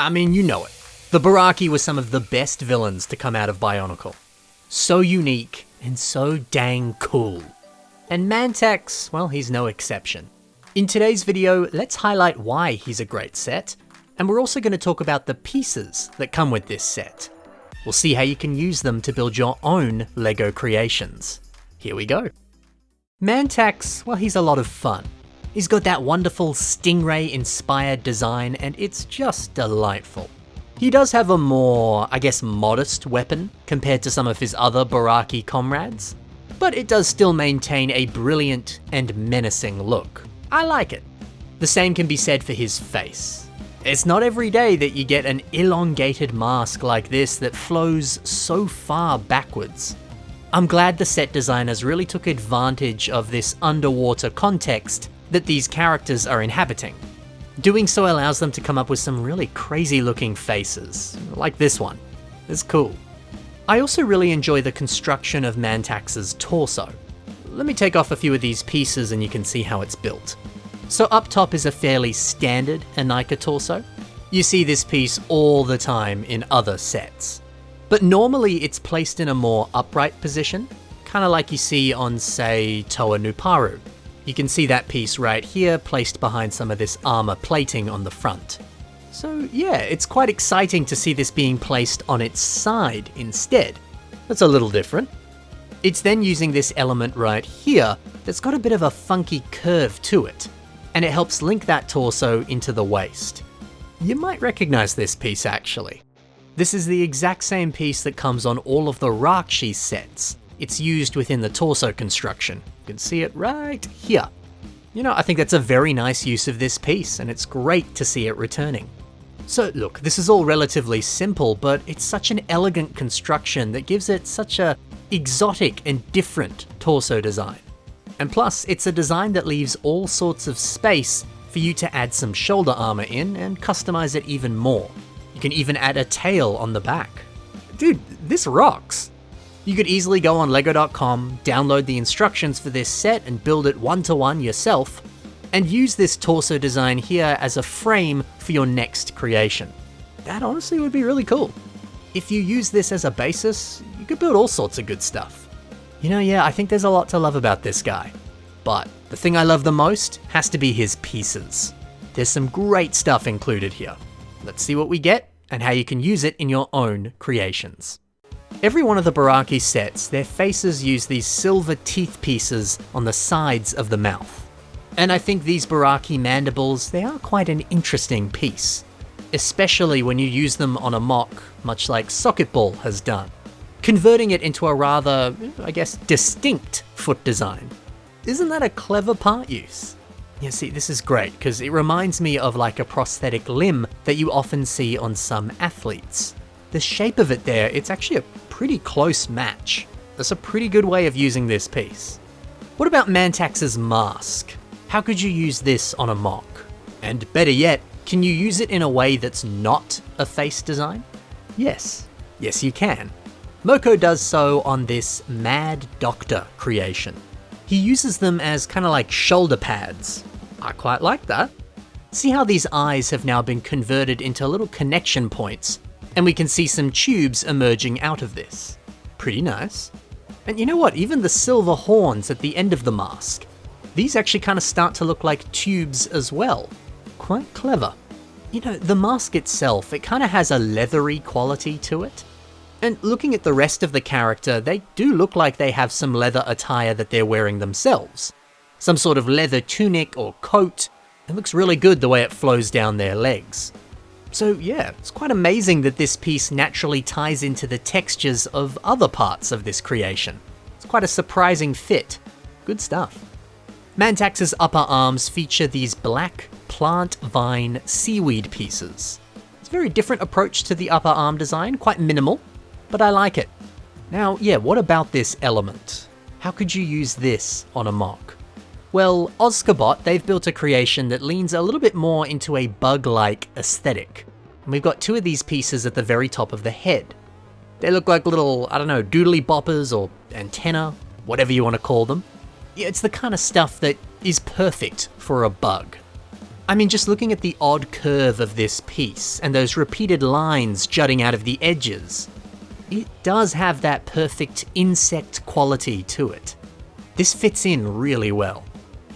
I mean, you know it. The Barraki were some of the best villains to come out of Bionicle. So unique and so dang cool. And Mantax, well, he's no exception. In today's video, let's highlight why he's a great set, and we're also going to talk about the pieces that come with this set. We'll see how you can use them to build your own LEGO creations. Here we go. Mantax, well, he's a lot of fun. He's got that wonderful stingray-inspired design, and it's just delightful. He does have a more, I guess, modest weapon compared to some of his other Barraki comrades, but it does still maintain a brilliant and menacing look. I like it. The same can be said for his face. It's not every day that you get an elongated mask like this that flows so far backwards. I'm glad the set designers really took advantage of this underwater context that these characters are inhabiting. Doing so allows them to come up with some really crazy looking faces, like this one. It's cool. I also really enjoy the construction of Mantax's torso. Let me take off a few of these pieces and you can see how it's built. So up top is a fairly standard Bionicle torso. You see this piece all the time in other sets. But normally it's placed in a more upright position, kind of like you see on, say, Toa Nuparu. You can see that piece right here placed behind some of this armor plating on the front. So yeah, it's quite exciting to see this being placed on its side instead. That's a little different. It's then using this element right here that's got a bit of a funky curve to it, and it helps link that torso into the waist. You might recognize this piece actually. This is the exact same piece that comes on all of the Barraki sets. It's used within the torso construction. You can see it right here. You know, I think that's a very nice use of this piece, and it's great to see it returning. So look, this is all relatively simple, but it's such an elegant construction that gives it such a exotic and different torso design. And plus, it's a design that leaves all sorts of space for you to add some shoulder armor in and customize it even more. You can even add a tail on the back. Dude, this rocks. You could easily go on lego.com, download the instructions for this set and build it one-to-one yourself, and use this torso design here as a frame for your next creation. That honestly would be really cool. If you use this as a basis, you could build all sorts of good stuff. You know, yeah, I think there's a lot to love about this guy. But the thing I love the most has to be his pieces. There's some great stuff included here. Let's see what we get and how you can use it in your own creations. Every one of the Barraki sets, their faces use these silver teeth pieces on the sides of the mouth. And I think these Barraki mandibles, they are quite an interesting piece, especially when you use them on a mock, much like Socket Ball has done, converting it into a rather, I guess, distinct foot design. Isn't that a clever part use? Yeah, see, this is great, because it reminds me of like a prosthetic limb that you often see on some athletes. The shape of it there, it's actually a pretty close match. That's a pretty good way of using this piece. What about Mantax's mask? How could you use this on a mock? And better yet, can you use it in a way that's not a face design? Yes. Yes, you can. Moko does so on this Mad Doctor creation. He uses them as kind of like shoulder pads. I quite like that. See how these eyes have now been converted into little connection points, and we can see some tubes emerging out of this. Pretty nice. And you know what, even the silver horns at the end of the mask, these actually kind of start to look like tubes as well. Quite clever. You know, the mask itself, it kind of has a leathery quality to it. And looking at the rest of the character, they do look like they have some leather attire that they're wearing themselves. Some sort of leather tunic or coat. It looks really good the way it flows down their legs. So yeah, it's quite amazing that this piece naturally ties into the textures of other parts of this creation. It's quite a surprising fit. Good stuff. Mantax's upper arms feature these black plant vine seaweed pieces. It's a very different approach to the upper arm design, quite minimal, but I like it. Now, yeah, what about this element? How could you use this on a mock? Well, Ozcabot, they've built a creation that leans a little bit more into a bug-like aesthetic. And we've got two of these pieces at the very top of the head. They look like little, I don't know, doodly boppers or antenna, whatever you want to call them. Yeah, it's the kind of stuff that is perfect for a bug. I mean, just looking at the odd curve of this piece and those repeated lines jutting out of the edges, it does have that perfect insect quality to it. This fits in really well.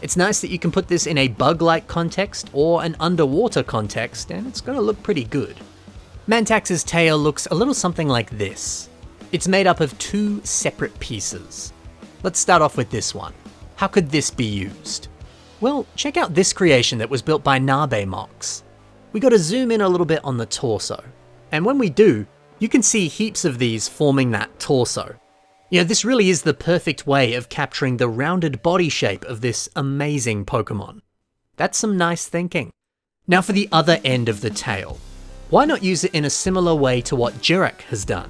It's nice that you can put this in a bug-like context or an underwater context, and it's going to look pretty good. Mantax's tail looks a little something like this. It's made up of 2 separate pieces. Let's start off with this one. How could this be used? Well, check out this creation that was built by Nabe MOCs. We got to zoom in a little bit on the torso, and when we do, you can see heaps of these forming that torso. You know, this really is the perfect way of capturing the rounded body shape of this amazing Pokemon. That's some nice thinking. Now for the other end of the tail. Why not use it in a similar way to what Jirek has done?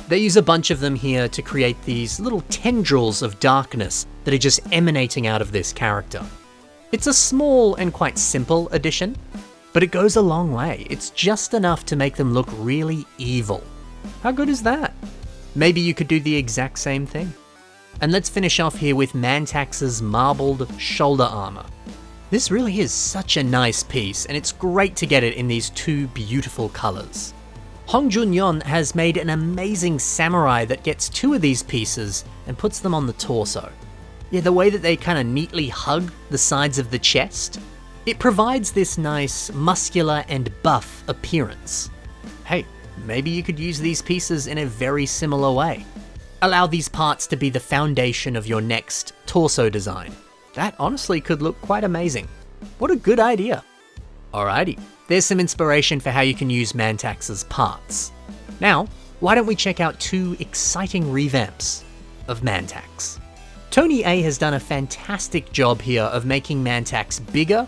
They use a bunch of them here to create these little tendrils of darkness that are just emanating out of this character. It's a small and quite simple addition, but it goes a long way. It's just enough to make them look really evil. How good is that? Maybe you could do the exact same thing. And let's finish off here with Mantax's marbled shoulder armor. This really is such a nice piece, and it's great to get it in these 2 beautiful colors. Hong Junyon has made an amazing samurai that gets 2 of these pieces and puts them on the torso. Yeah, the way that they kind of neatly hug the sides of the chest, it provides this nice muscular and buff appearance. Hey, maybe you could use these pieces in a very similar way. Allow these parts to be the foundation of your next torso design. That honestly could look quite amazing. What a good idea. Alrighty, there's some inspiration for how you can use Mantax's parts. Now, why don't we check out 2 exciting revamps of Mantax. Tony A has done a fantastic job here of making Mantax bigger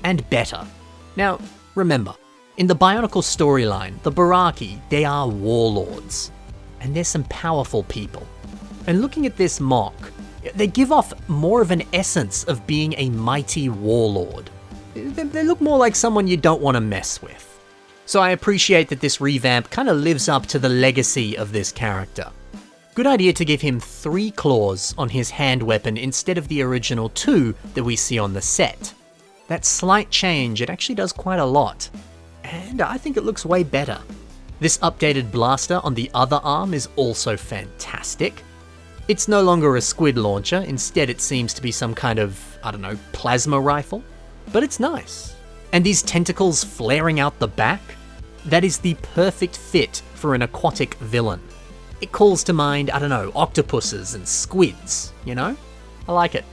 and better. Now, remember, in the Bionicle storyline, the Barraki, they are warlords, and they're some powerful people. And looking at this MOC, they give off more of an essence of being a mighty warlord. They look more like someone you don't want to mess with. So I appreciate that this revamp kind of lives up to the legacy of this character. Good idea to give him 3 claws on his hand weapon instead of the original 2 that we see on the set. That slight change, it actually does quite a lot. And I think it looks way better. This updated blaster on the other arm is also fantastic. It's no longer a squid launcher, instead it seems to be some kind of, I don't know, plasma rifle. But it's nice. And these tentacles flaring out the back, that is the perfect fit for an aquatic villain. It calls to mind, I don't know, octopuses and squids, you know? I like it.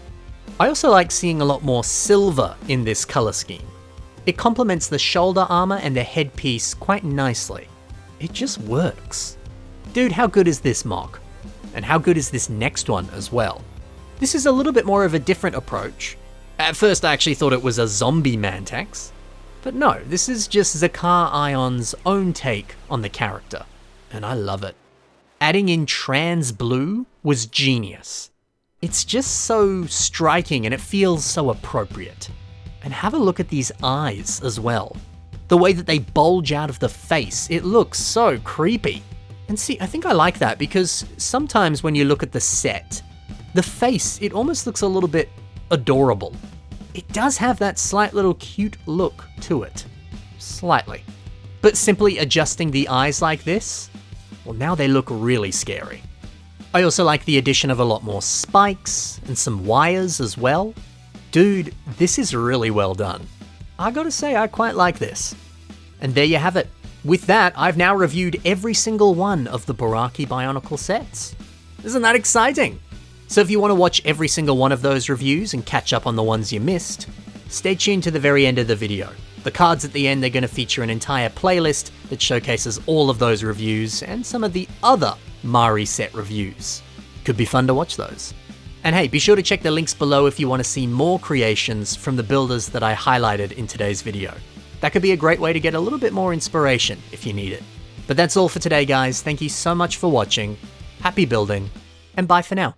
I also like seeing a lot more silver in this color scheme. It complements the shoulder armor and the headpiece quite nicely. It just works. Dude, how good is this MOC? And how good is this next one as well? This is a little bit more of a different approach. At first I actually thought it was a zombie Mantax, but no, this is just Zakar Ion's own take on the character, and I love it. Adding in trans blue was genius. It's just so striking and it feels so appropriate. And have a look at these eyes as well. The way that they bulge out of the face, it looks so creepy. And see, I think I like that because sometimes when you look at the set, the face, it almost looks a little bit adorable. It does have that slight little cute look to it. Slightly. But simply adjusting the eyes like this, well, now they look really scary. I also like the addition of a lot more spikes and some wires as well. Dude, this is really well done. I gotta say, I quite like this. And there you have it. With that, I've now reviewed every single one of the Barraki Bionicle sets. Isn't that exciting? So if you want to watch every single one of those reviews and catch up on the ones you missed, stay tuned to the very end of the video. The cards at the end, they're going to feature an entire playlist that showcases all of those reviews and some of the other Mari set reviews. Could be fun to watch those. And hey, be sure to check the links below if you want to see more creations from the builders that I highlighted in today's video. That could be a great way to get a little bit more inspiration if you need it. But that's all for today, guys. Thank you so much for watching. Happy building, and bye for now.